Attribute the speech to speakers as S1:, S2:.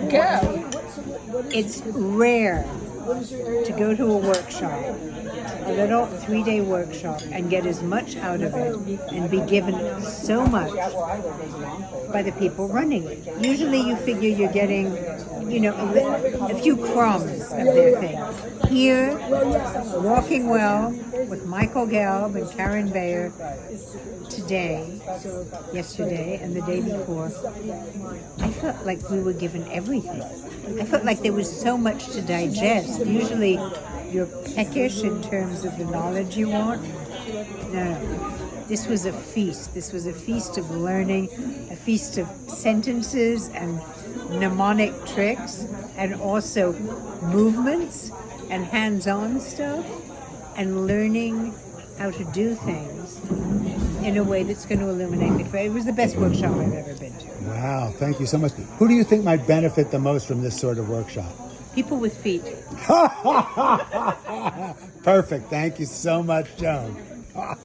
S1: Go.
S2: It's rare to go to a workshop, a little 3-day workshop, and get as much out of it and be given so much by the people running it. Usually you figure you're getting, a few crumbs of their thing. Here, Walking Well with Michael Gelb and Karen Bayer yesterday and the day before, I felt like we were given everything. I felt like there was so much to digest. Usually you're peckish in terms of the knowledge you want. No. This was a feast. This was a feast of learning, a feast of sentences and mnemonic tricks, and also movements and hands-on stuff, and learning how to do things in a way that's going to illuminate me. It was the best workshop I've ever been to.
S3: Wow, thank you so much. Who do you think might benefit the most from this sort of workshop?
S2: People with feet.
S3: Perfect. Thank you so much, Joan.